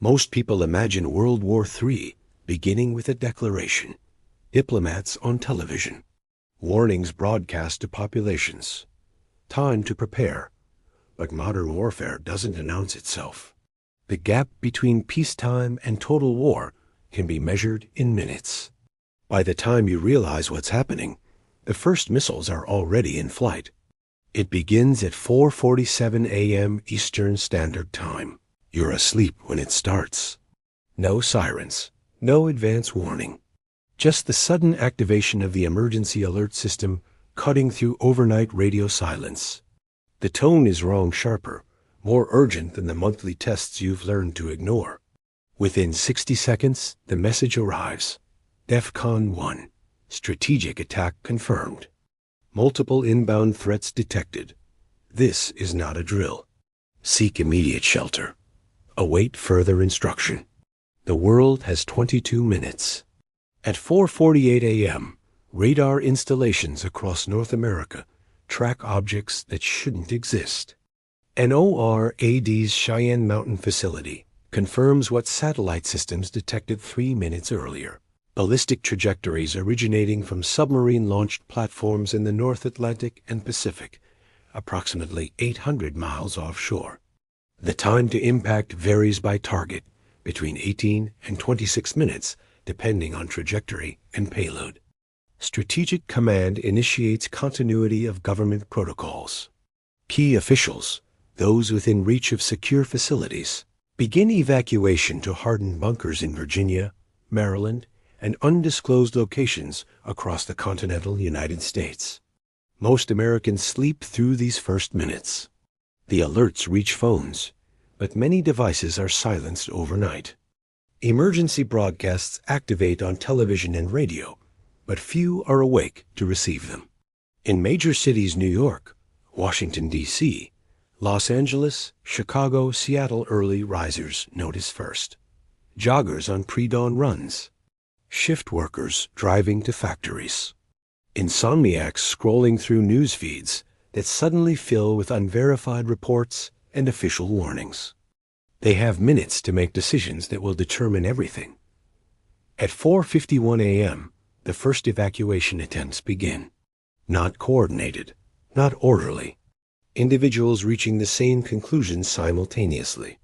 Most people imagine World War III beginning with a declaration, diplomats on television, warnings broadcast to populations, time to prepare. But modern warfare doesn't announce itself. The gap between peacetime and total war can be measured in minutes. By the time you realize what's happening, the first missiles are already in flight. It begins at 4:47 a.m. Eastern Standard Time. You're asleep when it starts. No sirens, no advance warning. Just the sudden activation of the emergency alert system cutting through overnight radio silence. The tone is wrong sharper, more urgent than the monthly tests you've learned to ignore. Within 60 seconds, the message arrives. DEFCON 1. Strategic attack confirmed. Multiple inbound threats detected. This is not a drill. Seek immediate shelter. Await further instruction. The world has 22 minutes. At 4:48 a.m., radar installations across North America track objects that shouldn't exist. An ORAD's Cheyenne Mountain facility confirms what satellite systems detected 3 minutes earlier. Ballistic trajectories originating from submarine-launched platforms in the North Atlantic and Pacific, approximately 800 miles offshore. The time to impact varies by target, between 18 and 26 minutes, depending on trajectory and payload. Strategic Command initiates continuity of government protocols. Key officials, those within reach of secure facilities, begin evacuation to hardened bunkers in Virginia, Maryland, and undisclosed locations across the continental United States. Most Americans sleep through these first minutes. The alerts reach phones, but many devices are silenced overnight. Emergency broadcasts activate on television and radio, but few are awake to receive them. In major cities New York, Washington, D.C., Los Angeles, Chicago, Seattle early risers notice first. Joggers on pre-dawn runs. Shift workers driving to factories. Insomniacs scrolling through news feeds that suddenly fill with unverified reports and official warnings. They have minutes to make decisions that will determine everything. At 4:51 a.m., the first evacuation attempts begin. Not coordinated, not orderly. Individuals reaching the same conclusion simultaneously.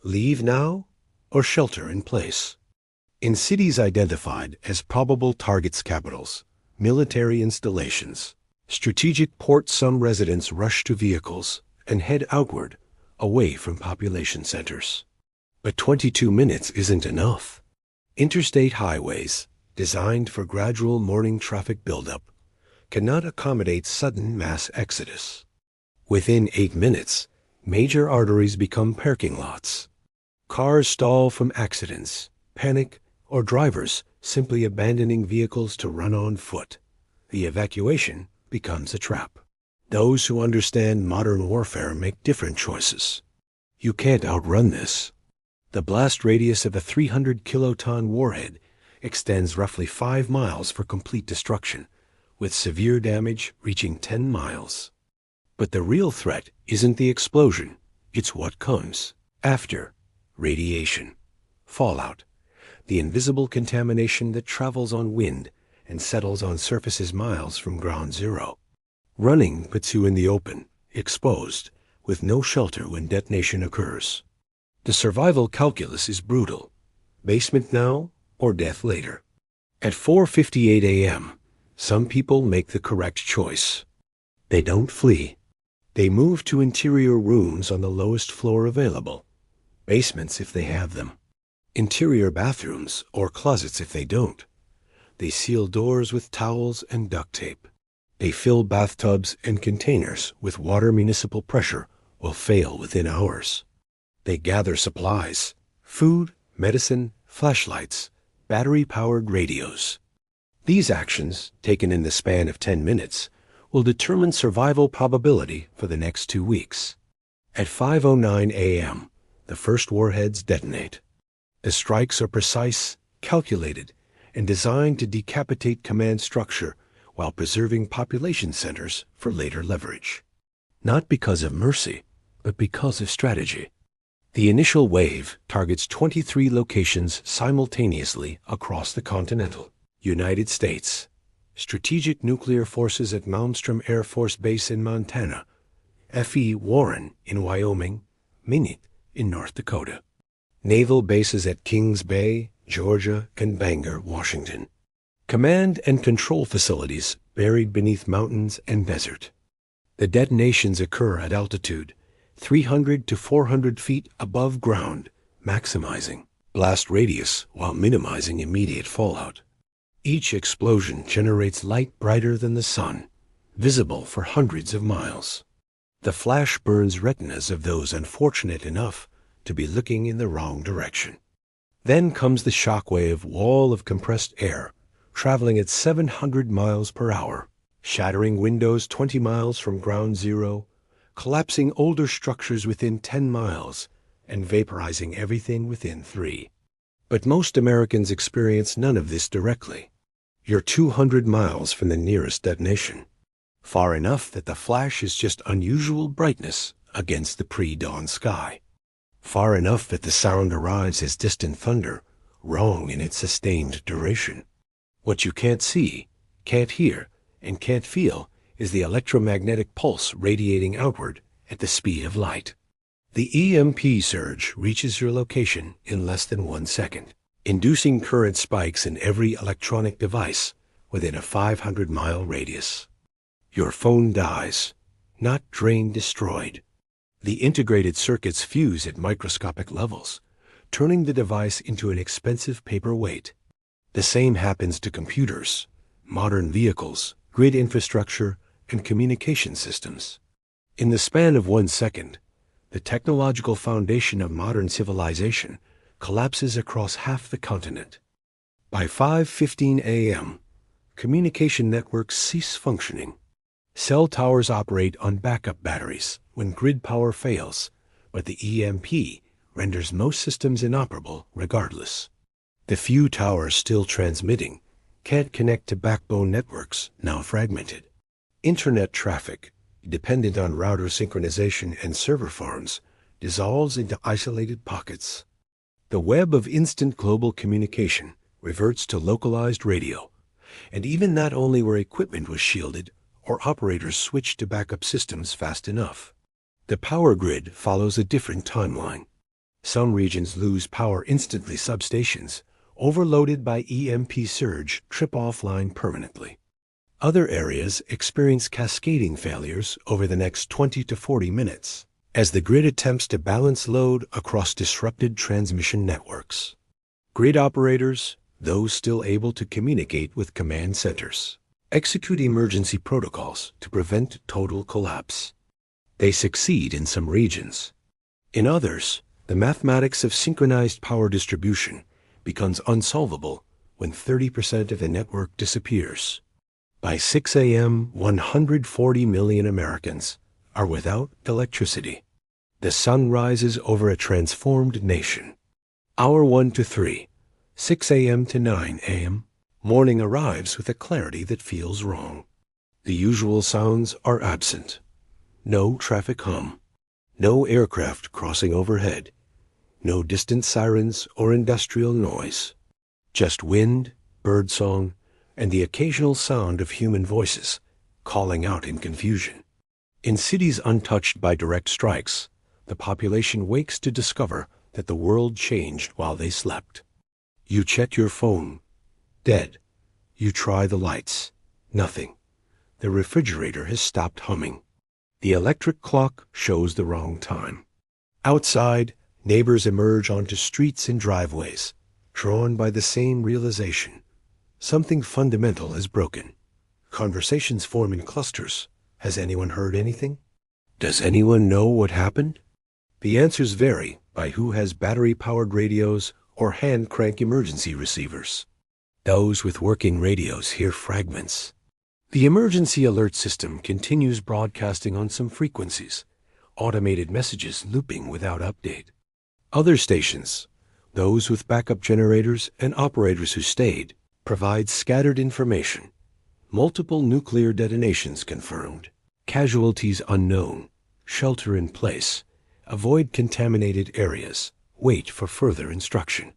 Leave now or shelter in place. In cities identified as probable targets capitals, military installations, strategic ports, some residents rush to vehicles and head outward, away from population centers. But 22 minutes isn't enough. Interstate highways, designed for gradual morning traffic buildup, cannot accommodate sudden mass exodus. Within 8 minutes, major arteries become parking lots. Cars stall from accidents, panic, or drivers simply abandoning vehicles to run on foot. The evacuation becomes a trap. Those who understand modern warfare make different choices. You can't outrun this. The blast radius of a 300-kiloton warhead extends roughly 5 miles for complete destruction, with severe damage reaching 10 miles. But the real threat isn't the explosion, it's what comes after: radiation, fallout, the invisible contamination that travels on wind and settles on surfaces miles from ground zero. Running puts you in the open, exposed, with no shelter when detonation occurs. The survival calculus is brutal. Basement now or death later. At 4:58 a.m., some people make the correct choice. They don't flee. They move to interior rooms on the lowest floor available. Basements if they have them. Interior bathrooms or closets if they don't. They seal doors with towels and duct tape. They fill bathtubs and containers with water. Municipal pressure will fail within hours. They gather supplies, food, medicine, flashlights, battery-powered radios. These actions, taken in the span of 10 minutes, will determine survival probability for the next 2 weeks. At 5:09 a.m., the first warheads detonate. The strikes are precise, calculated, and designed to decapitate command structure while preserving population centers for later leverage. Not because of mercy, but because of strategy. The initial wave targets 23 locations simultaneously across the continental United States. Strategic Nuclear Forces at Malmstrom Air Force Base in Montana, F.E. Warren in Wyoming, Minot in North Dakota. Naval bases at Kings Bay, Georgia, and Bangor, Washington. Command and control facilities buried beneath mountains and desert. The detonations occur at altitude 300 to 400 feet above ground, maximizing blast radius while minimizing immediate fallout. Each explosion generates light brighter than the sun, visible for hundreds of miles. The flash burns retinas of those unfortunate enough to be looking in the wrong direction. Then comes the shockwave wall of compressed air, traveling at 700 miles per hour, shattering windows 20 miles from ground zero, collapsing older structures within 10 miles, and vaporizing everything within 3. But most Americans experience none of this directly. You're 200 miles from the nearest detonation, far enough that the flash is just unusual brightness against the pre-dawn sky, far enough that the sound arrives as distant thunder, wrong in its sustained duration. What you can't see, can't hear, and can't feel is the electromagnetic pulse radiating outward at the speed of light. The EMP surge reaches your location in less than 1 second, inducing current spikes in every electronic device within a 500-mile radius. Your phone dies, not drained, destroyed. The integrated circuits fuse at microscopic levels, turning the device into an expensive paperweight. The same happens to computers, modern vehicles, grid infrastructure, and communication systems. In the span of 1 second, the technological foundation of modern civilization collapses across half the continent. By 5:15 a.m., communication networks cease functioning. Cell towers operate on backup batteries when grid power fails, but the EMP renders most systems inoperable regardless. The few towers still transmitting can't connect to backbone networks now fragmented. Internet traffic, dependent on router synchronization and server farms, dissolves into isolated pockets. The web of instant global communication reverts to localized radio, and even not only where equipment was shielded or operators switched to backup systems fast enough. The power grid follows a different timeline. Some regions lose power instantly. Substations, overloaded by EMP surge, trip offline permanently. Other areas experience cascading failures over the next 20 to 40 minutes as the grid attempts to balance load across disrupted transmission networks. Grid operators, those still able to communicate with command centers, execute emergency protocols to prevent total collapse. They succeed in some regions. In others, the mathematics of synchronized power distribution becomes unsolvable when 30% of the network disappears. By 6 a.m., 140 million Americans are without electricity. The sun rises over a transformed nation. Hour 1 to 3, 6 a.m. to 9 a.m., morning arrives with a clarity that feels wrong. The usual sounds are absent. No traffic hum, no aircraft crossing overhead, no distant sirens or industrial noise. Just wind, birdsong, and the occasional sound of human voices calling out in confusion. In cities untouched by direct strikes, the population wakes to discover that the world changed while they slept. You check your phone, dead. You try the lights, nothing. The refrigerator has stopped humming. The electric clock shows the wrong time. Outside, neighbors emerge onto streets and driveways, drawn by the same realization. Something fundamental has broken. Conversations form in clusters. Has anyone heard anything? Does anyone know what happened? The answers vary by who has battery-powered radios or hand-crank emergency receivers. Those with working radios hear fragments. The emergency alert system continues broadcasting on some frequencies, automated messages looping without update. Other stations, those with backup generators and operators who stayed, provide scattered information. Multiple nuclear detonations confirmed, casualties unknown, shelter in place, Avoid contaminated areas. Wait for further instruction.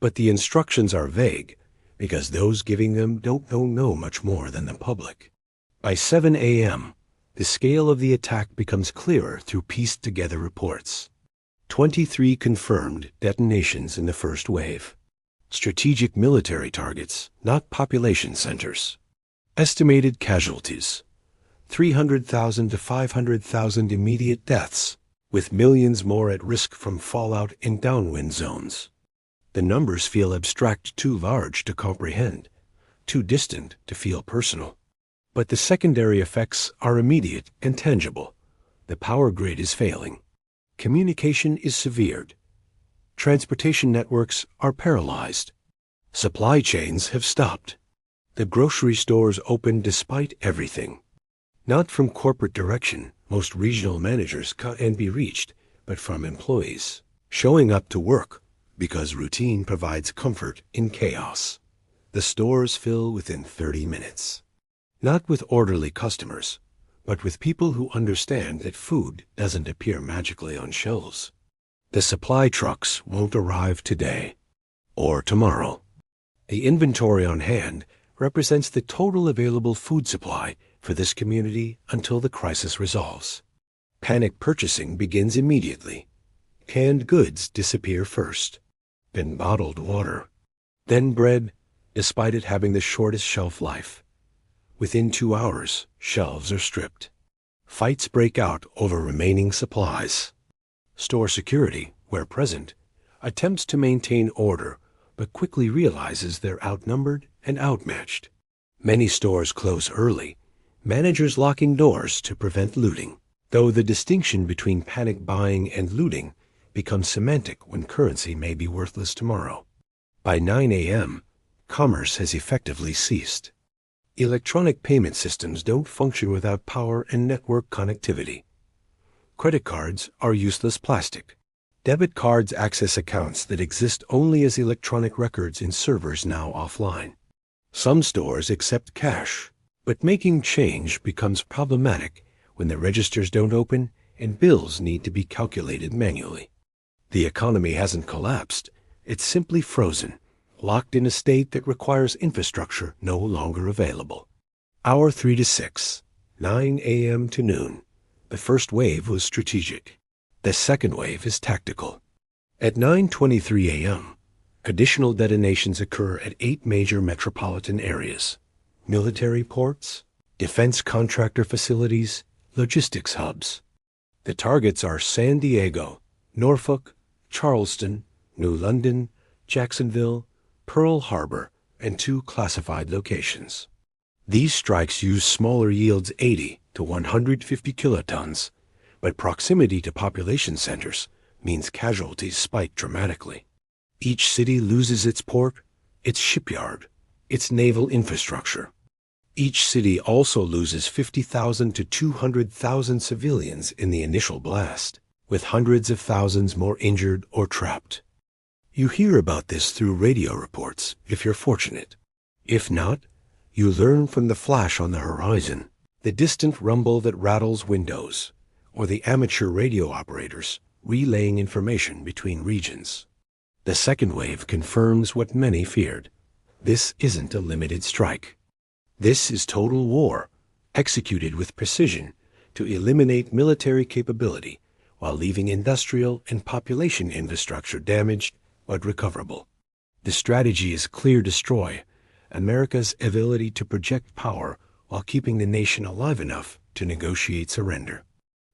But the instructions are vague because those giving them don't know much more than the public. By 7 a.m., the scale of the attack becomes clearer through pieced-together reports. 23 confirmed detonations in the first wave. Strategic military targets, not population centers. Estimated casualties: 300,000 to 500,000 immediate deaths, with millions more at risk from fallout in downwind zones. The numbers feel abstract, too large to comprehend, too distant to feel personal. But the secondary effects are immediate and tangible. The power grid is failing. Communication is severed. Transportation networks are paralyzed. Supply chains have stopped. The grocery stores open despite everything. Not from corporate direction, most regional managers can be reached, but from employees showing up to work because routine provides comfort in chaos. The stores fill within 30 minutes. Not with orderly customers, but with people who understand that food doesn't appear magically on shelves. The supply trucks won't arrive today or tomorrow. The inventory on hand represents the total available food supply for this community until the crisis resolves. Panic purchasing begins immediately. Canned goods disappear first, then bottled water, then bread, despite it having the shortest shelf life. Within 2 hours, shelves are stripped. Fights break out over remaining supplies. Store security, where present, attempts to maintain order, but quickly realizes they're outnumbered and outmatched. Many stores close early, managers locking doors to prevent looting, though the distinction between panic buying and looting becomes semantic when currency may be worthless tomorrow. By 9 a.m., commerce has effectively ceased. Electronic payment systems don't function without power and network connectivity. Credit cards are useless plastic. Debit cards access accounts that exist only as electronic records in servers now offline. Some stores accept cash, but making change becomes problematic when the registers don't open and bills need to be calculated manually. The economy hasn't collapsed, it's simply frozen, locked in a state that requires infrastructure no longer available. Hour 3 to 6, 9 a.m. to noon. The first wave was strategic. The second wave is tactical. At 9:23 a.m., additional detonations occur at 8 major metropolitan areas: military ports, defense contractor facilities, logistics hubs. The targets are San Diego, Norfolk, Charleston, New London, Jacksonville, Pearl Harbor, and 2 classified locations. These strikes use smaller yields 80 to 150 kilotons, but proximity to population centers means casualties spike dramatically. Each city loses its port, its shipyard, its naval infrastructure. Each city also loses 50,000 to 200,000 civilians in the initial blast, with hundreds of thousands more injured or trapped. You hear about this through radio reports, if you're fortunate. If not, you learn from the flash on the horizon, the distant rumble that rattles windows, or the amateur radio operators relaying information between regions. The second wave confirms what many feared. This isn't a limited strike. This is total war, executed with precision to eliminate military capability while leaving industrial and population infrastructure damaged but recoverable. The strategy is clear: destroy America's ability to project power while keeping the nation alive enough to negotiate surrender.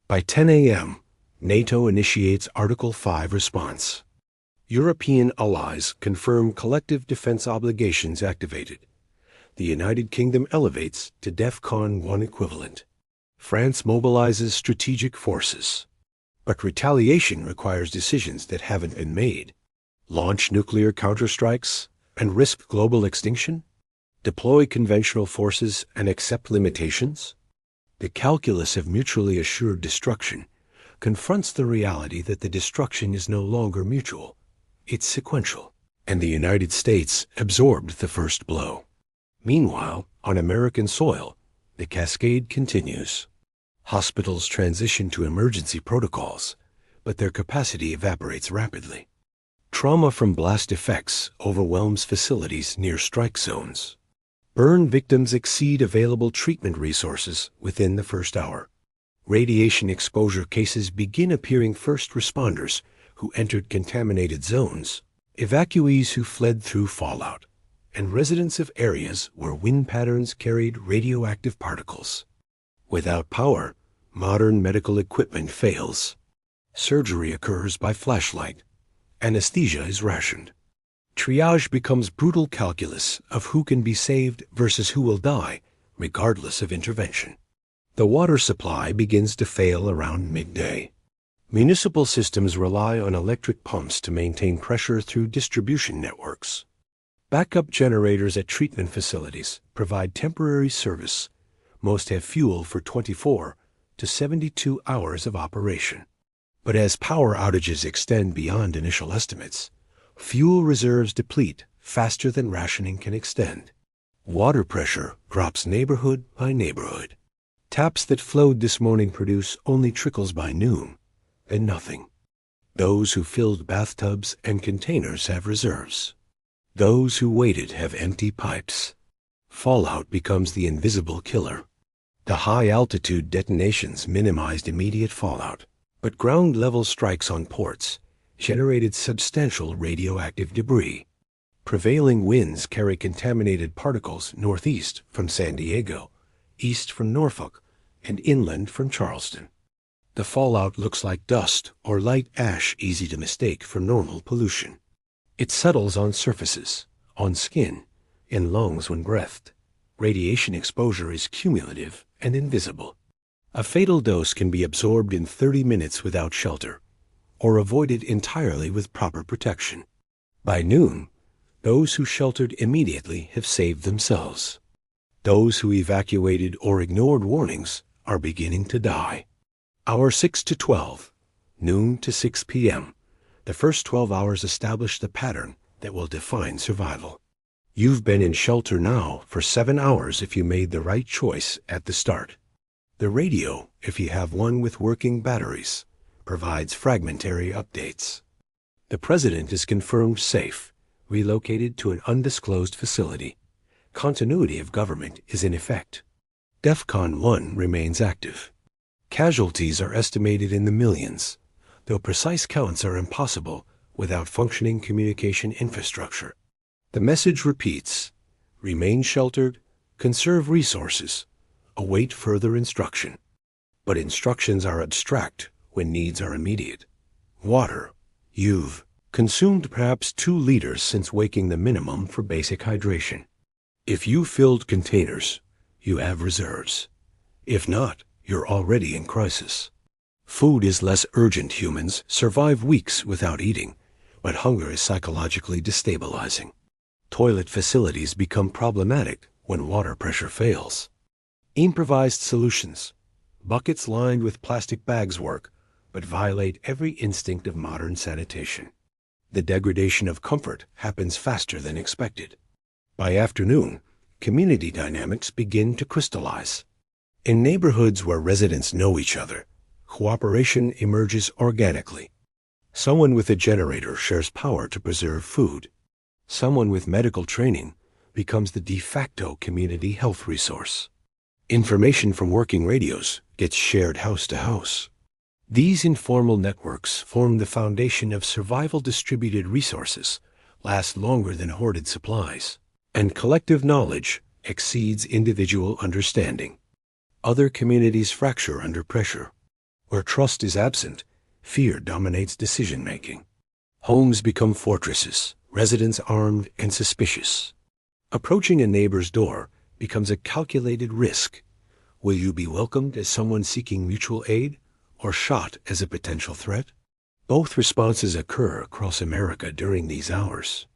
By 10 a.m., NATO initiates Article 5 response. European allies confirm collective defense obligations activated. The United Kingdom elevates to DEFCON 1 equivalent. France mobilizes strategic forces. But retaliation requires decisions that haven't been made. Launch nuclear counterstrikes and risk global extinction? Deploy conventional forces and accept limitations? The calculus of mutually assured destruction confronts the reality that the destruction is no longer mutual. It's sequential, and the United States absorbed the first blow. Meanwhile, on American soil, the cascade continues. Hospitals transition to emergency protocols, but their capacity evaporates rapidly. Trauma from blast effects overwhelms facilities near strike zones. Burn victims exceed available treatment resources within the first hour. Radiation exposure cases begin appearing first responders who entered contaminated zones, evacuees who fled through fallout, and residents of areas where wind patterns carried radioactive particles. Without power, modern medical equipment fails. Surgery occurs by flashlight. Anesthesia is rationed. Triage becomes brutal calculus of who can be saved versus who will die, regardless of intervention. The water supply begins to fail around midday. Municipal systems rely on electric pumps to maintain pressure through distribution networks. Backup generators at treatment facilities provide temporary service. Most have fuel for 24 to 72 hours of operation. But as power outages extend beyond initial estimates, fuel reserves deplete faster than rationing can extend. Water pressure drops neighborhood by neighborhood. Taps that flowed this morning produce only trickles by noon, and nothing. Those who filled bathtubs and containers have reserves. Those who waited have empty pipes. Fallout becomes the invisible killer. The high-altitude detonations minimized immediate fallout, but ground-level strikes on ports generated substantial radioactive debris. Prevailing winds carry contaminated particles northeast from San Diego, east from Norfolk, and inland from Charleston. The fallout looks like dust or light ash easy to mistake for normal pollution. It settles on surfaces, on skin, in lungs when breathed. Radiation exposure is cumulative and invisible. A fatal dose can be absorbed in 30 minutes without shelter, or avoided entirely with proper protection. By noon, those who sheltered immediately have saved themselves. Those who evacuated or ignored warnings are beginning to die. Hour 6 to 12, noon to 6 p.m. The first 12 hours establish the pattern that will define survival. You've been in shelter now for 7 hours if you made the right choice at the start. The radio, if you have one with working batteries, provides fragmentary updates. The president is confirmed safe, relocated to an undisclosed facility. Continuity of government is in effect. DEFCON 1 remains active. Casualties are estimated in the millions, though precise counts are impossible without functioning communication infrastructure. The message repeats: remain sheltered, conserve resources, await further instruction. But instructions are abstract when needs are immediate. Water. You've consumed perhaps 2 liters since waking the minimum for basic hydration. If you filled containers, you have reserves. If not, you're already in crisis. Food is less urgent. Humans survive weeks without eating, but hunger is psychologically destabilizing. Toilet facilities become problematic when water pressure fails. Improvised solutions. Buckets lined with plastic bags work, but violate every instinct of modern sanitation. The degradation of comfort happens faster than expected. By afternoon, community dynamics begin to crystallize. In neighborhoods where residents know each other, cooperation emerges organically. Someone with a generator shares power to preserve food. Someone with medical training becomes the de facto community health resource. Information from working radios gets shared house to house. These informal networks form the foundation of survival. Distributed resources last longer than hoarded supplies, and collective knowledge exceeds individual understanding. Other communities fracture under pressure. Where trust is absent, fear dominates decision-making. Homes become fortresses, residents armed and suspicious. Approaching a neighbor's door becomes a calculated risk. Will you be welcomed as someone seeking mutual aid, or shot as a potential threat? Both responses occur across America during these hours.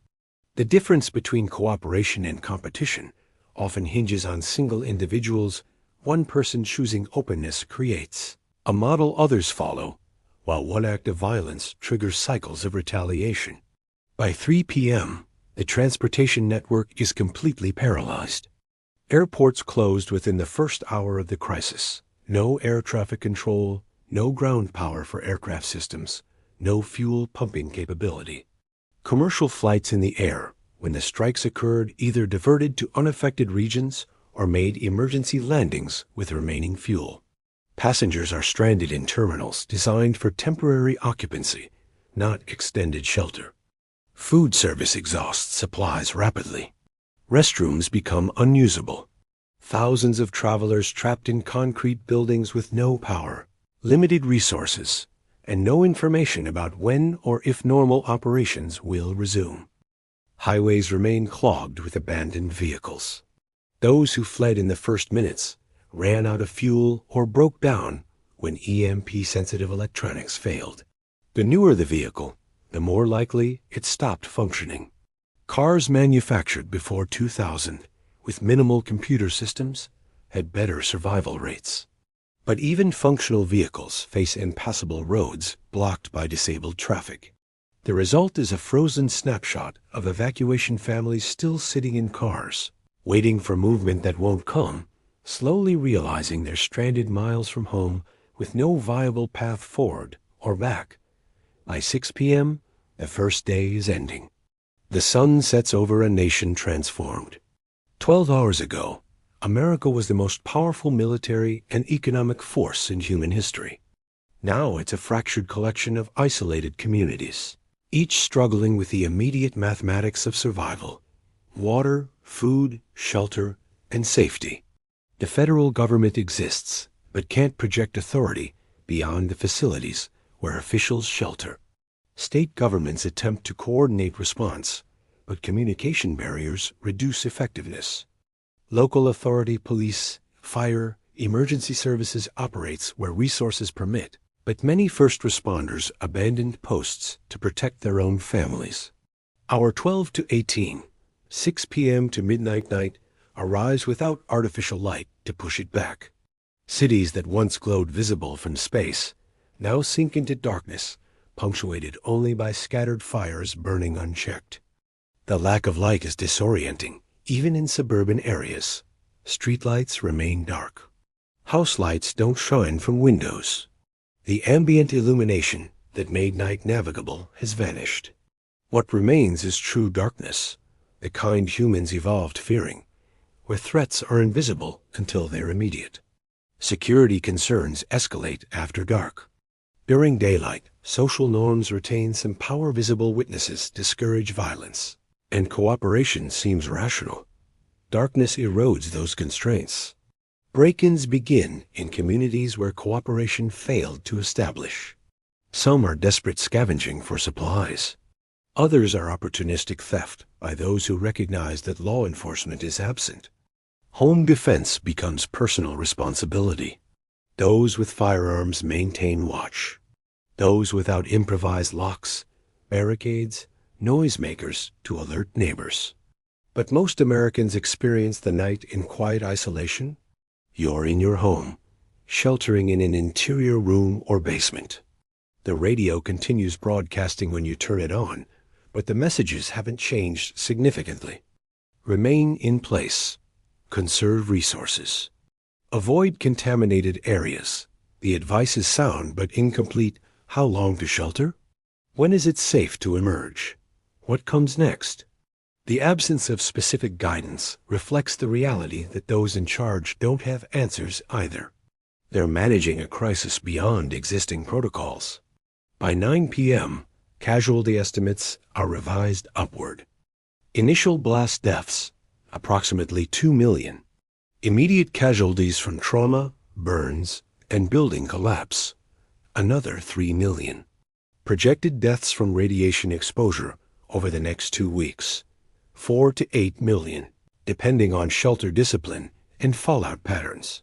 The difference between cooperation and competition often hinges on single individuals. One person choosing openness creates a model others follow, while one act of violence triggers cycles of retaliation. By 3 p.m., the transportation network is completely paralyzed. Airports closed within the first hour of the crisis. No air traffic control, no ground power for aircraft systems, no fuel pumping capability. Commercial flights in the air, when the strikes occurred, either diverted to unaffected regions or made emergency landings with remaining fuel. Passengers are stranded in terminals designed for temporary occupancy, not extended shelter. Food service exhausts supplies rapidly. Restrooms become unusable. Thousands of travelers trapped in concrete buildings with no power, limited resources, and no information about when or if normal operations will resume. Highways remain clogged with abandoned vehicles. Those who fled in the first minutes ran out of fuel or broke down when EMP-sensitive electronics failed. The newer the vehicle, the more likely it stopped functioning. Cars manufactured before 2000 with minimal computer systems had better survival rates. But even functional vehicles face impassable roads blocked by disabled traffic. The result is a frozen snapshot of evacuation families still sitting in cars, waiting for movement that won't come, slowly realizing they're stranded miles from home with no viable path forward or back. By 6 p.m., the first day is ending. The sun sets over a nation transformed. 12 hours ago, America was the most powerful military and economic force in human history. Now it's a fractured collection of isolated communities, each struggling with the immediate mathematics of survival: water, food, shelter, and safety. The federal government exists, but can't project authority beyond the facilities where officials shelter. State governments attempt to coordinate response, but communication barriers reduce effectiveness. Local authority, police, fire, emergency services operates where resources permit, but many first responders abandoned posts to protect their own families. Our 12 to 18, 6 p.m. to midnight night arise without artificial light to push it back. Cities that once glowed visible from space now sink into darkness, punctuated only by scattered fires burning unchecked. The lack of light is disorienting, even in suburban areas. Streetlights remain dark. House lights don't shine from windows. The ambient illumination that made night navigable has vanished. What remains is true darkness, the kind humans evolved fearing, where threats are invisible until they're immediate. Security concerns escalate after dark. During daylight, social norms retain some power. Visible witnesses discourage violence, and cooperation seems rational. Darkness erodes those constraints. Break-ins begin in communities where cooperation failed to establish. Some are desperate scavenging for supplies. Others are opportunistic theft by those who recognize that law enforcement is absent. Home defense becomes personal responsibility. Those with firearms maintain watch. Those without improvised locks, barricades, noisemakers to alert neighbors. But most Americans experience the night in quiet isolation. You're in your home, sheltering in an interior room or basement. The radio continues broadcasting when you turn it on, but the messages haven't changed significantly. Remain in place. Conserve resources. Avoid contaminated areas. The advice is sound but incomplete. How long to shelter? When is it safe to emerge? What comes next? The absence of specific guidance reflects the reality that those in charge don't have answers either. They're managing a crisis beyond existing protocols. By 9 p.m., casualty estimates are revised upward. Initial blast deaths, approximately 2 million. Immediate casualties from trauma, burns, and building collapse, another 3 million. Projected deaths from radiation exposure over the next 2 weeks, 4 to 8 million, depending on shelter discipline and fallout patterns.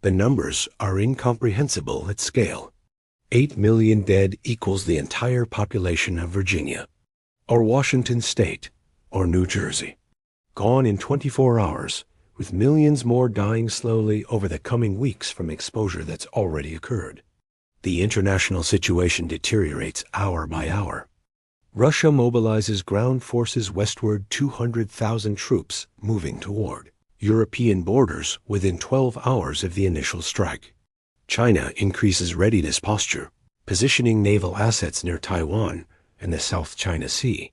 The numbers are incomprehensible at scale. 8 million dead equals the entire population of Virginia, or Washington State, or New Jersey. Gone in 24 hours, with millions more dying slowly over the coming weeks from exposure that's already occurred. The international situation deteriorates hour by hour. Russia mobilizes ground forces westward, 200,000 troops moving toward European borders within 12 hours of the initial strike. China increases readiness posture, positioning naval assets near Taiwan and the South China Sea.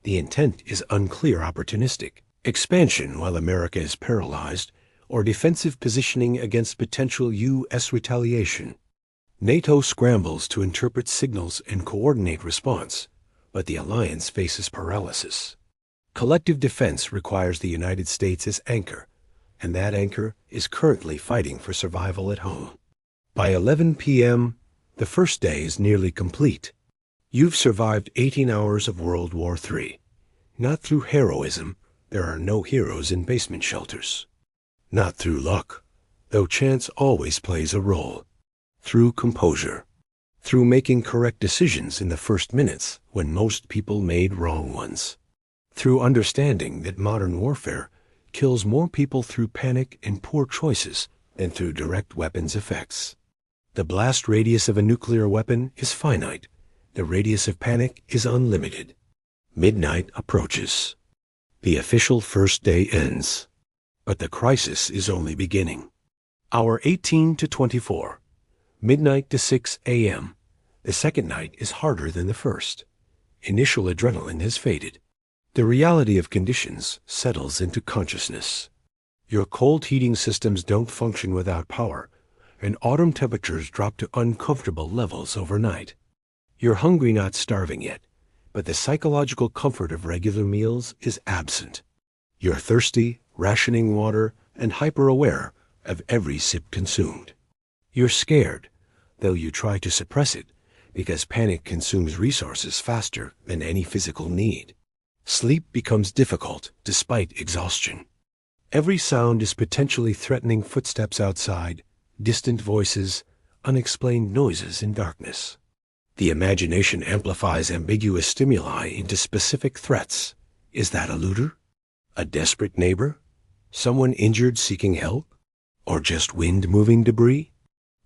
The intent is unclear: opportunistic expansion while America is paralyzed, or defensive positioning against potential U.S. retaliation. NATO scrambles to interpret signals and coordinate response, but the alliance faces paralysis. Collective defense requires the United States as anchor, and that anchor is currently fighting for survival at home. By 11 p.m., the first day is nearly complete. You've survived 18 hours of World War III. Not through heroism, there are no heroes in basement shelters. Not through luck, though chance always plays a role. Through composure. Through making correct decisions in the first minutes when most people made wrong ones. Through understanding that modern warfare kills more people through panic and poor choices than through direct weapons effects. The blast radius of a nuclear weapon is finite. The radius of panic is unlimited. Midnight approaches. The official first day ends. But the crisis is only beginning. Hour 18 to 24. Midnight to 6 a.m. The second night is harder than the first. Initial adrenaline has faded. The reality of conditions settles into consciousness. Your cold heating systems don't function without power, and autumn temperatures drop to uncomfortable levels overnight. You're hungry, not starving yet, but the psychological comfort of regular meals is absent. You're thirsty, rationing water, and hyper-aware of every sip consumed. You're scared, though you try to suppress it, because panic consumes resources faster than any physical need. Sleep becomes difficult despite exhaustion. Every sound is potentially threatening: footsteps outside, distant voices, unexplained noises in darkness. The imagination amplifies ambiguous stimuli into specific threats. Is that a looter? A desperate neighbor? Someone injured seeking help? Or just wind-moving debris?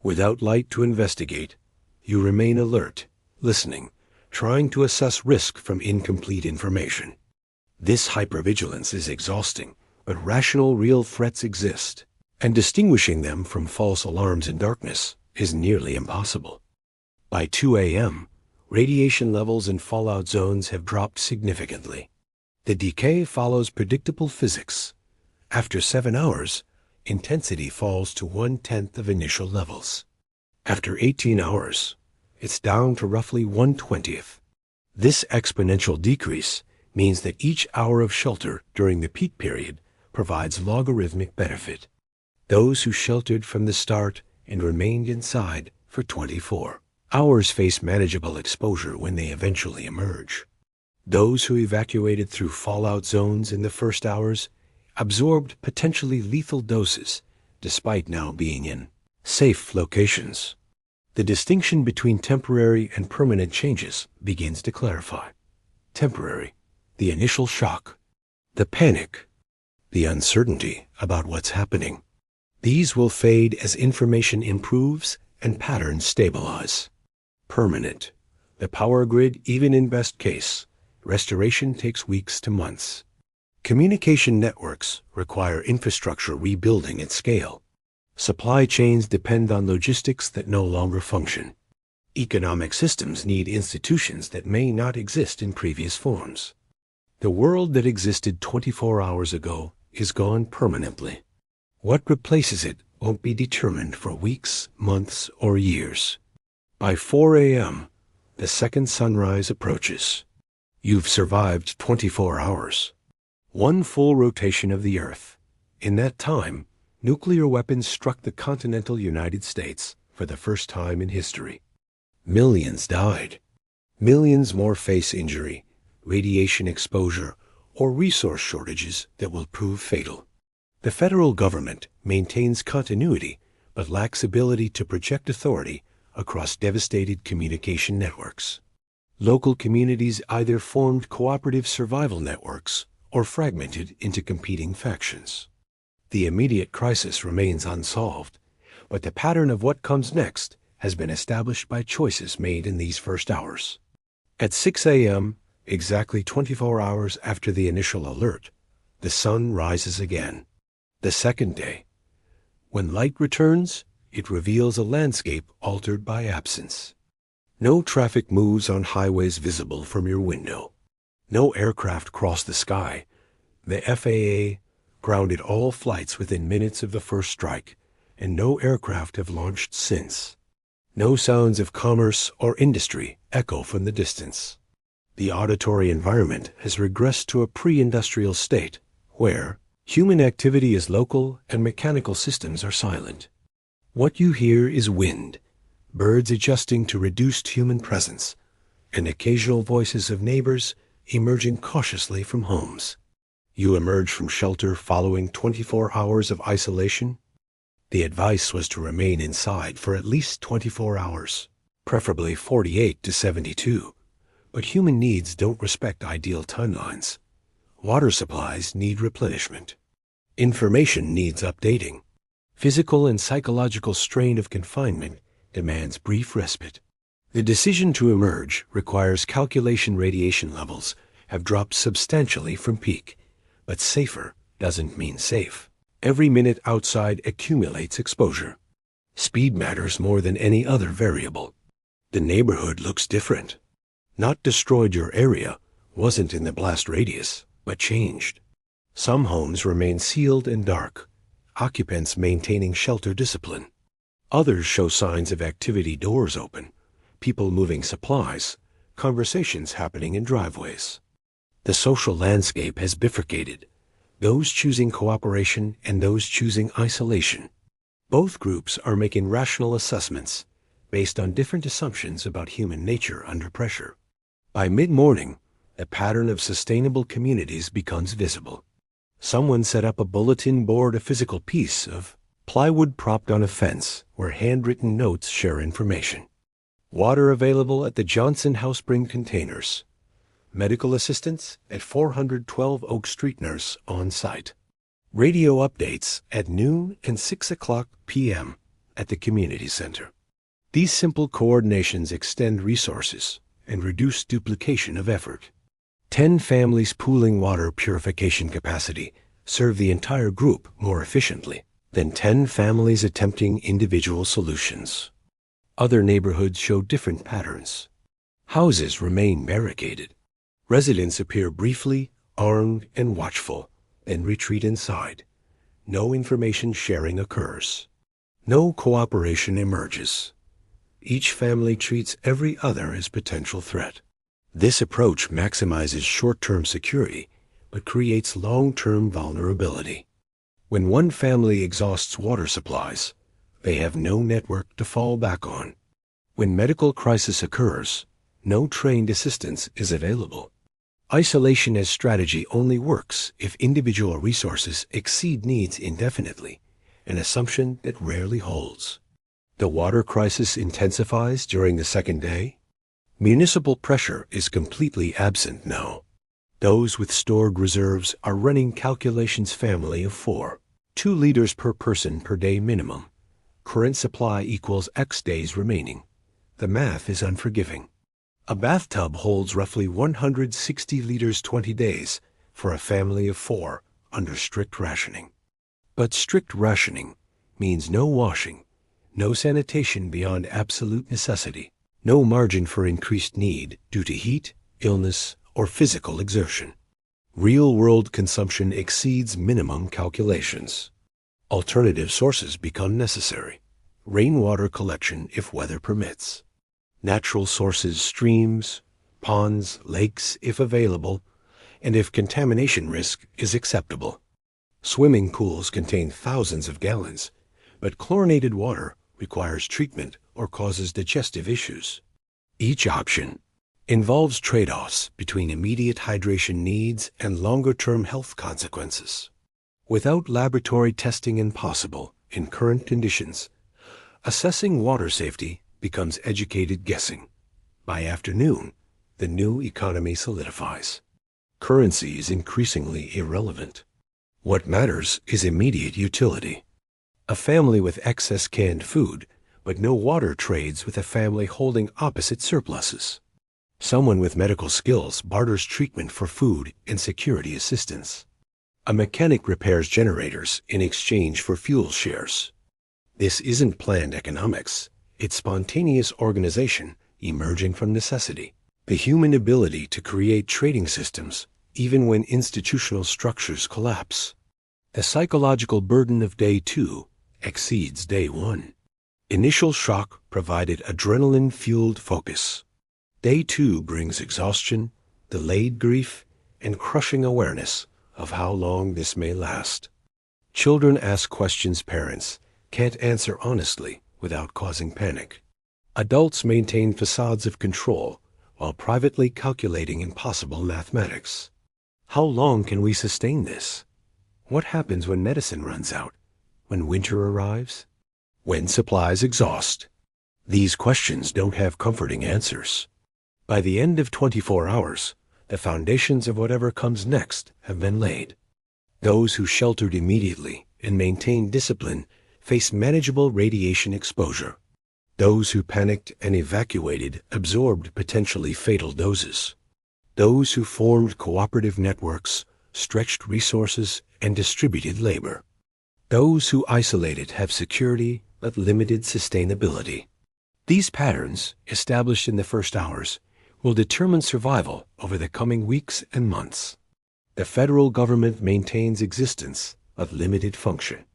Without light to investigate, you remain alert, listening, trying to assess risk from incomplete information. This hypervigilance is exhausting, but rational, real threats exist, and distinguishing them from false alarms in darkness is nearly impossible. By 2 a.m., radiation levels in fallout zones have dropped significantly. The decay follows predictable physics. After 7 hours, intensity falls to 1/10 of initial levels. After 18 hours, it's down to roughly 1/20. This exponential decrease means that each hour of shelter during the peak period provides logarithmic benefit. Those who sheltered from the start and remained inside for 24 hours face manageable exposure when they eventually emerge. Those who evacuated through fallout zones in the first hours absorbed potentially lethal doses, despite now being in safe locations. The distinction between temporary and permanent changes begins to clarify. Temporary, the initial shock, the panic, the uncertainty about what's happening. These will fade as information improves and patterns stabilize. Permanent, the power grid, even in best case, restoration takes weeks to months. Communication networks require infrastructure rebuilding at scale. Supply chains depend on logistics that no longer function. Economic systems need institutions that may not exist in previous forms. The world that existed 24 hours ago is gone permanently. What replaces it won't be determined for weeks, months, or years. By 4 a.m., the second sunrise approaches. You've survived 24 hours. One full rotation of the Earth. In that time, nuclear weapons struck the continental United States for the first time in history. Millions died. Millions more face injury, radiation exposure, or resource shortages that will prove fatal. The federal government maintains continuity but lacks ability to project authority across devastated communication networks. Local communities either formed cooperative survival networks or fragmented into competing factions. The immediate crisis remains unsolved, but the pattern of what comes next has been established by choices made in these first hours. At 6 a.m., exactly 24 hours after the initial alert, the sun rises again. The second day. When light returns, it reveals a landscape altered by absence. No traffic moves on highways visible from your window. No aircraft cross the sky. The FAA grounded all flights within minutes of the first strike, and no aircraft have launched since. No sounds of commerce or industry echo from the distance. The auditory environment has regressed to a pre-industrial state, where human activity is local and mechanical systems are silent. What you hear is wind, birds adjusting to reduced human presence, and occasional voices of neighbors emerging cautiously from homes. You emerge from shelter following 24 hours of isolation. The advice was to remain inside for at least 24 hours, preferably 48 to 72. But human needs don't respect ideal timelines. Water supplies need replenishment. Information needs updating. Physical and psychological strain of confinement demands brief respite. The decision to emerge requires calculation radiation levels have dropped substantially from peak, but safer doesn't mean safe. Every minute outside accumulates exposure. Speed matters more than any other variable. The neighborhood looks different. Not destroyed your area, wasn't in the blast radius, but changed. Some homes remain sealed and dark, occupants maintaining shelter discipline. Others show signs of activity, doors open, people moving supplies, conversations happening in driveways. The social landscape has bifurcated, those choosing cooperation and those choosing isolation. Both groups are making rational assessments based on different assumptions about human nature under pressure. By mid-morning, a pattern of sustainable communities becomes visible. Someone set up a bulletin board, a physical piece of plywood propped on a fence where handwritten notes share information. Water available at the Johnson House Spring containers. Medical assistance at 412 Oak Street, nurse on site. Radio updates at noon and 6 o'clock p.m. at the community center. These simple coordinations extend resources and reduce duplication of effort. 10 families pooling water purification capacity serve the entire group more efficiently than 10 families attempting individual solutions. Other neighborhoods show different patterns. Houses remain barricaded. Residents appear briefly, armed and watchful, then retreat inside. No information sharing occurs. No cooperation emerges. Each family treats every other as potential threat. This approach maximizes short-term security, but creates long-term vulnerability. When one family exhausts water supplies, they have no network to fall back on. When medical crisis occurs, no trained assistance is available. Isolation as strategy only works if individual resources exceed needs indefinitely, an assumption that rarely holds. The water crisis intensifies during the second day. Municipal pressure is completely absent now. Those with stored reserves are running calculations family of 4, 2 liters per person per day minimum. Current supply equals X days remaining. The math is unforgiving. A bathtub holds roughly 160 liters 20 days for a family of 4 under strict rationing. But strict rationing means no washing, no sanitation beyond absolute necessity, no margin for increased need due to heat, illness, or physical exertion. Real-world consumption exceeds minimum calculations. Alternative sources become necessary. Rainwater collection if weather permits. Natural sources, streams, ponds, lakes if available, and if contamination risk is acceptable. Swimming pools contain thousands of gallons, but chlorinated water requires treatment or causes digestive issues. Each option involves trade-offs between immediate hydration needs and longer-term health consequences. Without laboratory testing impossible in current conditions, assessing water safety becomes educated guessing. By afternoon, the new economy solidifies. Currency is increasingly irrelevant. What matters is immediate utility. A family with excess canned food, but no water trades with a family holding opposite surpluses. Someone with medical skills barters treatment for food and security assistance. A mechanic repairs generators in exchange for fuel shares. This isn't planned economics. It's spontaneous organization emerging from necessity. The human ability to create trading systems even when institutional structures collapse. The psychological burden of day 2 exceeds day 1. Initial shock provided adrenaline-fueled focus. Day 2 brings exhaustion, delayed grief, and crushing awareness of how long this may last. Children ask questions parents can't answer honestly without causing panic. Adults maintain facades of control while privately calculating impossible mathematics. How long can we sustain this? What happens when medicine runs out? When winter arrives? When supplies exhaust? These questions don't have comforting answers. By the end of 24 hours, the foundations of whatever comes next have been laid. Those who sheltered immediately and maintained discipline face manageable radiation exposure. Those who panicked and evacuated absorbed potentially fatal doses. Those who formed cooperative networks stretched resources and distributed labor. Those who isolated have security but limited sustainability. These patterns, established in the first hours, will determine survival over the coming weeks and months. The federal government maintains existence of limited function.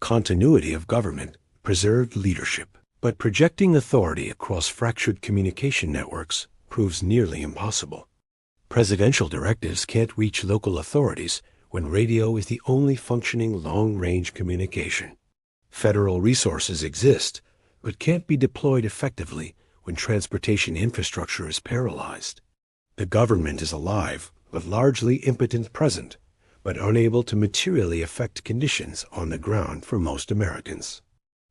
Continuity of government preserved leadership, but projecting authority across fractured communication networks proves nearly impossible. Presidential directives can't reach local authorities when radio is the only functioning long-range communication. Federal resources exist, but can't be deployed effectively when transportation infrastructure is paralyzed. The government is alive, but largely impotent present, but unable to materially affect conditions on the ground for most Americans.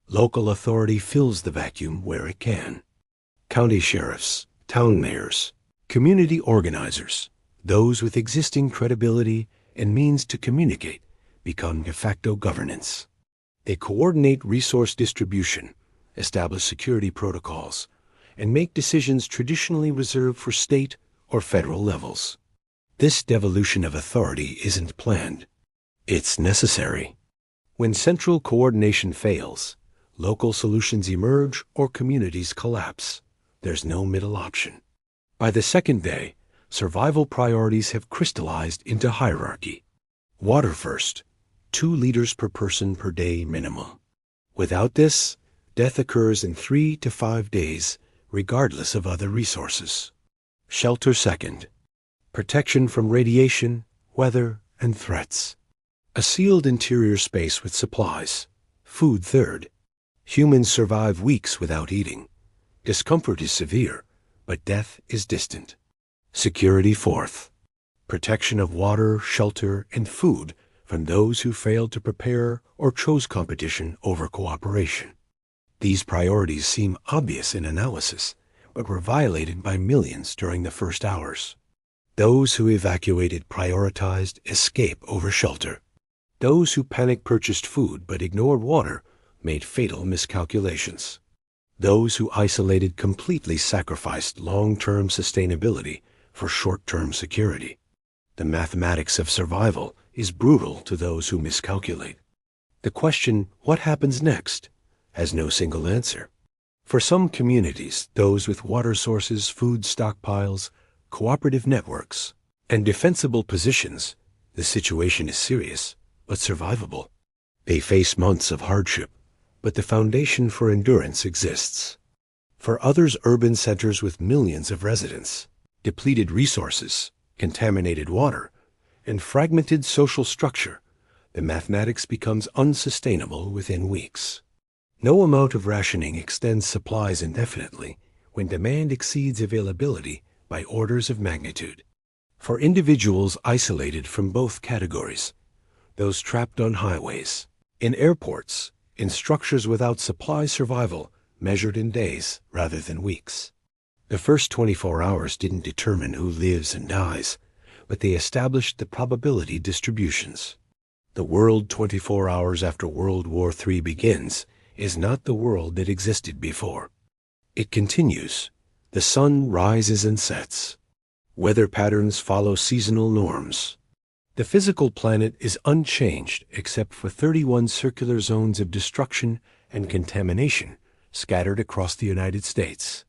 Local authority fills the vacuum where it can. County sheriffs, town mayors, community organizers, those with existing credibility and means to communicate, become de facto governance. They coordinate resource distribution, establish security protocols, and make decisions traditionally reserved for state or federal levels. This devolution of authority isn't planned. It's necessary. When central coordination fails, local solutions emerge or communities collapse. There's no middle option. By the second day, survival priorities have crystallized into hierarchy. Water first, 2 liters per person per day minimum. Without this, death occurs in 3 to 5 days, regardless of other resources. Shelter second, protection from radiation, weather, and threats. A sealed interior space with supplies. Food third. Humans survive weeks without eating. Discomfort is severe, but death is distant. Security fourth. Protection of water, shelter, and food from those who failed to prepare or chose competition over cooperation. These priorities seem obvious in analysis, but were violated by millions during the first hours. Those who evacuated prioritized escape over shelter. Those who panic purchased food but ignored water made fatal miscalculations. Those who isolated completely sacrificed long-term sustainability for short-term security. The mathematics of survival is brutal to those who miscalculate. The question, what happens next, has no single answer. For some communities, those with water sources, food stockpiles, cooperative networks, and defensible positions, the situation is serious, but survivable. They face months of hardship, but the foundation for endurance exists. For others, urban centers with millions of residents, depleted resources, contaminated water, and fragmented social structure, the mathematics becomes unsustainable within weeks. No amount of rationing extends supplies indefinitely when demand exceeds availability by orders of magnitude. For individuals isolated from both categories, those trapped on highways, in airports, in structures without supply survival measured in days rather than weeks. The first 24 hours didn't determine who lives and dies, but they established the probability distributions. The world 24 hours after World War III begins is not the world that existed before. It continues. The sun rises and sets. Weather patterns follow seasonal norms. The physical planet is unchanged except for 31 circular zones of destruction and contamination scattered across the United States.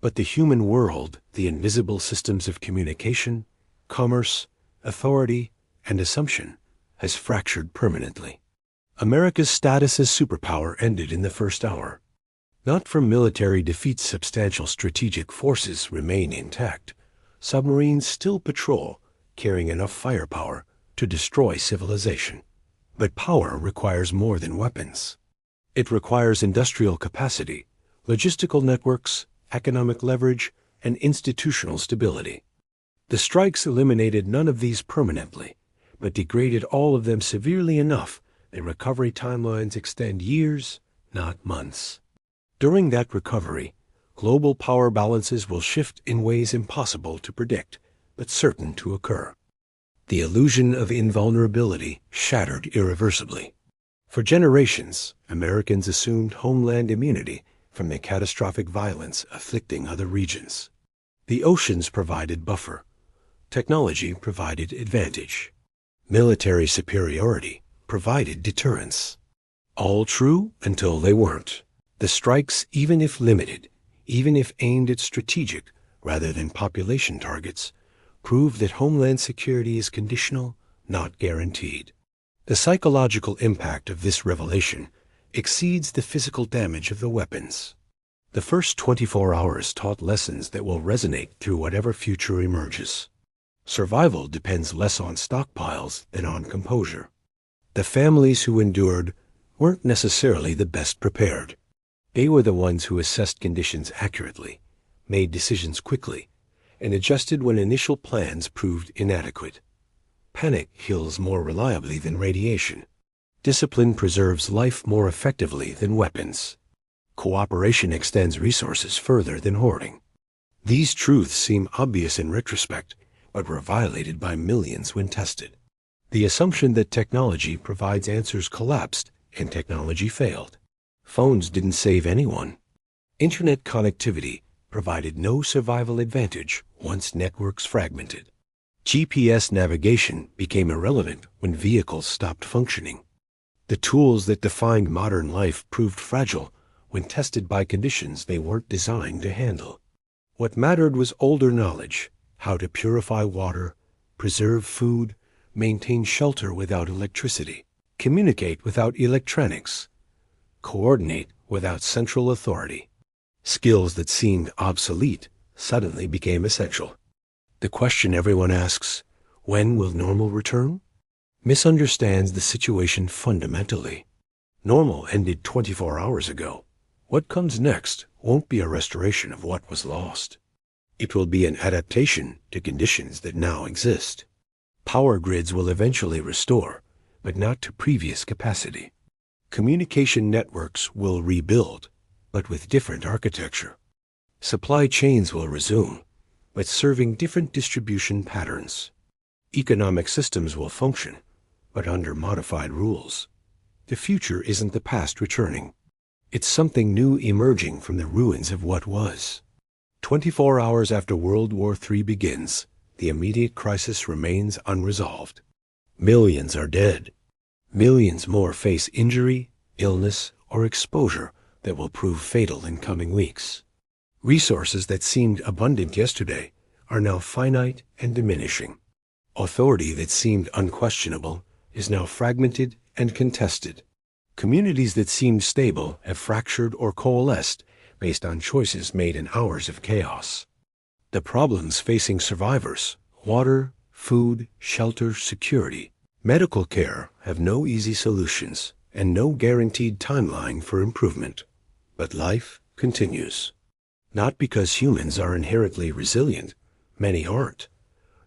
But the human world, the invisible systems of communication, commerce, authority, and assumption, has fractured permanently. America's status as superpower ended in the first hour. Not from military defeats, substantial strategic forces remain intact. Submarines still patrol, carrying enough firepower to destroy civilization. But power requires more than weapons. It requires industrial capacity, logistical networks, economic leverage, and institutional stability. The strikes eliminated none of these permanently, but degraded all of them severely enough that recovery timelines extend years, not months. During that recovery, global power balances will shift in ways impossible to predict, but certain to occur. The illusion of invulnerability shattered irreversibly. For generations, Americans assumed homeland immunity from the catastrophic violence afflicting other regions. The oceans provided buffer. Technology provided advantage. Military superiority provided deterrence. All true until they weren't. The strikes, even if limited, even if aimed at strategic rather than population targets, prove that homeland security is conditional, not guaranteed. The psychological impact of this revelation exceeds the physical damage of the weapons. The first 24 hours taught lessons that will resonate through whatever future emerges. Survival depends less on stockpiles than on composure. The families who endured weren't necessarily the best prepared. They were the ones who assessed conditions accurately, made decisions quickly, and adjusted when initial plans proved inadequate. Panic heals more reliably than radiation. Discipline preserves life more effectively than weapons. Cooperation extends resources further than hoarding. These truths seem obvious in retrospect, but were violated by millions when tested. The assumption that technology provides answers collapsed, and technology failed. Phones didn't save anyone. Internet connectivity provided no survival advantage once networks fragmented. GPS navigation became irrelevant when vehicles stopped functioning. The tools that defined modern life proved fragile when tested by conditions they weren't designed to handle. What mattered was older knowledge, how to purify water, preserve food, maintain shelter without electricity, communicate without electronics, coordinate without central authority. Skills that seemed obsolete suddenly became essential. The question everyone asks, when will normal return, misunderstands the situation fundamentally. Normal ended 24 hours ago. What comes next won't be a restoration of what was lost. It will be an adaptation to conditions that now exist. Power grids will eventually restore, but not to previous capacity. Communication networks will rebuild, but with different architecture. Supply chains will resume, but serving different distribution patterns. Economic systems will function, but under modified rules. The future isn't the past returning. It's something new emerging from the ruins of what was. 24 hours after World War III begins, the immediate crisis remains unresolved. Millions are dead. Millions more face injury, illness, or exposure that will prove fatal in coming weeks. Resources that seemed abundant yesterday are now finite and diminishing. Authority that seemed unquestionable is now fragmented and contested. Communities that seemed stable have fractured or coalesced based on choices made in hours of chaos. The problems facing survivors, water, food, shelter, security, medical care, have no easy solutions and no guaranteed timeline for improvement. But life continues. Not because humans are inherently resilient, many aren't.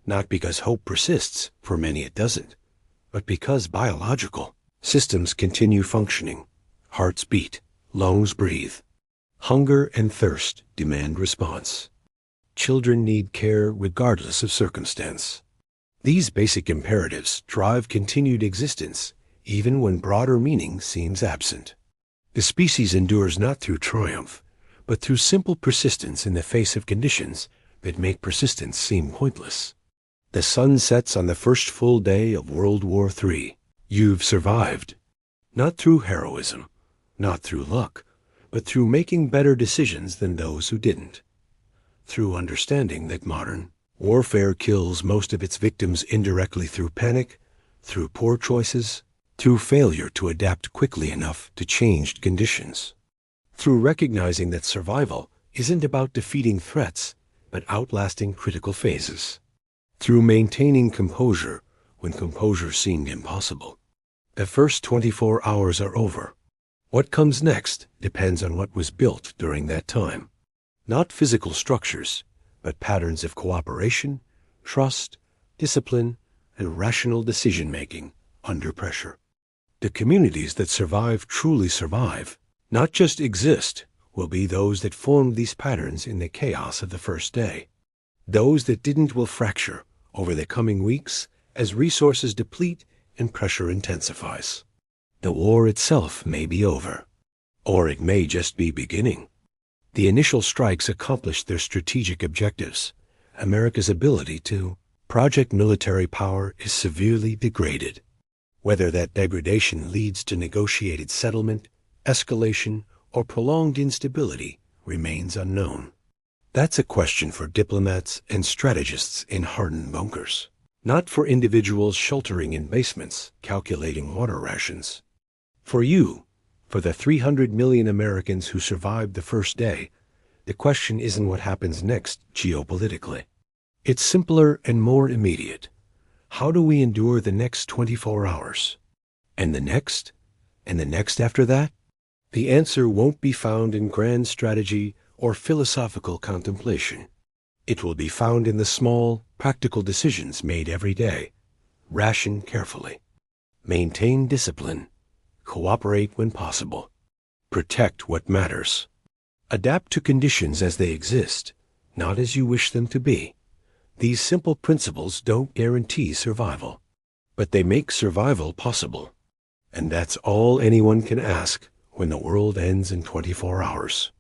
Not because hope persists, for many it doesn't. But because biological systems continue functioning. Hearts beat, lungs breathe. Hunger and thirst demand response. Children need care regardless of circumstance. These basic imperatives drive continued existence even when broader meaning seems absent. The species endures not through triumph, but through simple persistence in the face of conditions that make persistence seem pointless. The sun sets on the first full day of World War III. You've survived. Not through heroism, not through luck, but through making better decisions than those who didn't. Through understanding that modern warfare kills most of its victims indirectly through panic, through poor choices, through failure to adapt quickly enough to changed conditions. Through recognizing that survival isn't about defeating threats, but outlasting critical phases. Through maintaining composure when composure seemed impossible. The first 24 hours are over. What comes next depends on what was built during that time. Not physical structures, but patterns of cooperation, trust, discipline, and rational decision-making under pressure. The communities that survive truly survive, not just exist, will be those that formed these patterns in the chaos of the first day. Those that didn't will fracture over the coming weeks as resources deplete and pressure intensifies. The war itself may be over, or it may just be beginning. The initial strikes accomplished their strategic objectives. America's ability to project military power is severely degraded. Whether that degradation leads to negotiated settlement, escalation, or prolonged instability remains unknown. That's a question for diplomats and strategists in hardened bunkers, not for individuals sheltering in basements, calculating water rations. For you, for the 300 million Americans who survived the first day, the question isn't what happens next geopolitically. It's simpler and more immediate. How do we endure the next 24 hours? And the next? And the next after that? The answer won't be found in grand strategy or philosophical contemplation. It will be found in the small, practical decisions made every day. Ration carefully. Maintain discipline. Cooperate when possible. Protect what matters. Adapt to conditions as they exist, not as you wish them to be. These simple principles don't guarantee survival, but they make survival possible. And that's all anyone can ask when the world ends in 24 hours.